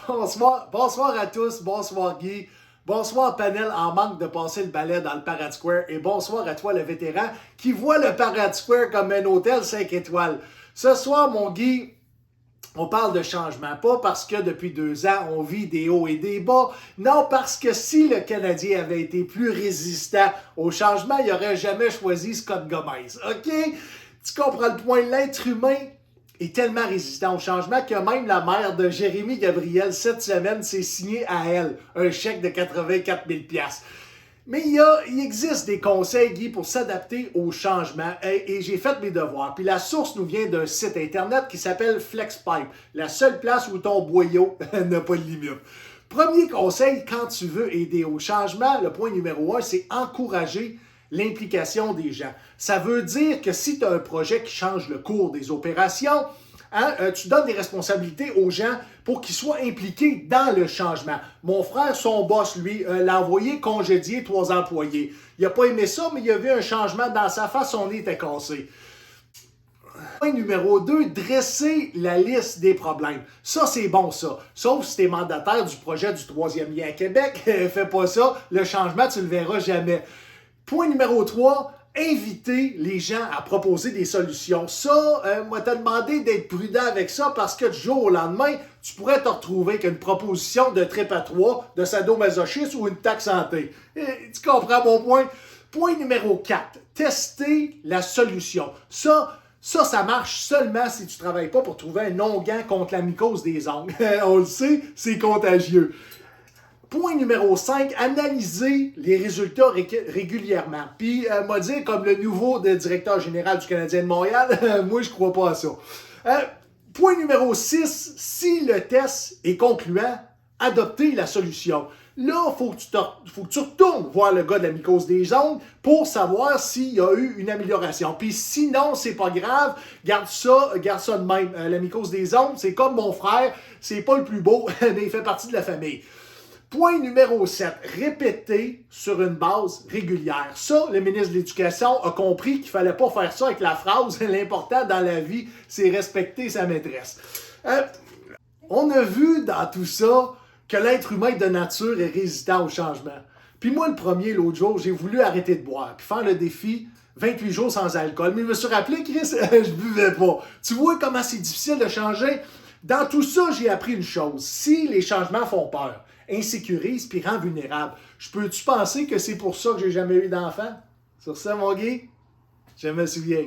Bonsoir à tous, bonsoir Guy, bonsoir panel en manque de passer le balai dans le Parade Square et bonsoir à toi le vétéran qui voit le Parade Square comme un hôtel 5 étoiles. Ce soir mon Guy, on parle de changement, pas parce que depuis 2 ans on vit des hauts et des bas, non parce que si le Canadien avait été plus résistant au changement, il n'aurait jamais choisi Scott Gomez, ok? Tu comprends le point, l'être humain est tellement résistant au changement que même la mère de Jérémy Gabriel, cette semaine, s'est signée à elle un chèque de 84 000 $. Mais il existe des conseils, Guy, pour s'adapter au changement. Et j'ai fait mes devoirs. Puis la source nous vient d'un site internet qui s'appelle FlexPipe, la seule place où ton boyau n'a pas de limite. Premier conseil, quand tu veux aider au changement, le point numéro 1, c'est encourager l'implication des gens. Ça veut dire que si tu as un projet qui change le cours des opérations, tu donnes des responsabilités aux gens pour qu'ils soient impliqués dans le changement. Mon frère, son boss, lui, l'a envoyé congédier 3 employés. Il n'a pas aimé ça, mais il a vu un changement dans sa face, son nez était cassé. Point numéro 2, dresser la liste des problèmes. Ça, c'est bon, ça. Sauf si tu es mandataire du projet du 3e lien à Québec. Fais pas ça. Le changement, tu le verras jamais. Point numéro 3, inviter les gens à proposer des solutions. Ça, moi, t'as demandé d'être prudent avec ça parce que du jour au lendemain, tu pourrais te retrouver avec une proposition de trip à 3, de sadomasochisme ou une taxe santé. Tu comprends mon point? Point numéro 4, tester la solution. Ça marche seulement si tu ne travailles pas pour trouver un onguent contre la mycose des ongles. On le sait, c'est contagieux. Point numéro 5, analyser les résultats régulièrement. Puis, m'a dit, comme le nouveau directeur général du Canadien de Montréal, moi, je crois pas à ça. Point numéro 6, si le test est concluant, adopter la solution. Là, il faut que tu retournes voir le gars de la mycose des ongles pour savoir s'il y a eu une amélioration. Puis sinon, c'est pas grave, garde ça de même. La mycose des ongles, c'est comme mon frère, c'est pas le plus beau, mais il fait partie de la famille. Point numéro 7, répéter sur une base régulière. Ça, le ministre de l'Éducation a compris qu'il ne fallait pas faire ça avec la phrase « L'important dans la vie, c'est respecter sa maîtresse ». On a vu dans tout ça que l'être humain de nature est résistant au changement. Puis moi, le premier, l'autre jour, j'ai voulu arrêter de boire puis faire le défi 28 jours sans alcool. Mais je me suis rappelé, Chris, je buvais pas. Tu vois comment c'est difficile de changer? Dans tout ça, j'ai appris une chose. Si les changements font peur, insécurisent puis rendent vulnérable, peux-tu penser que c'est pour ça que j'ai jamais eu d'enfant? Sur ça, mon Guy, je me souviens.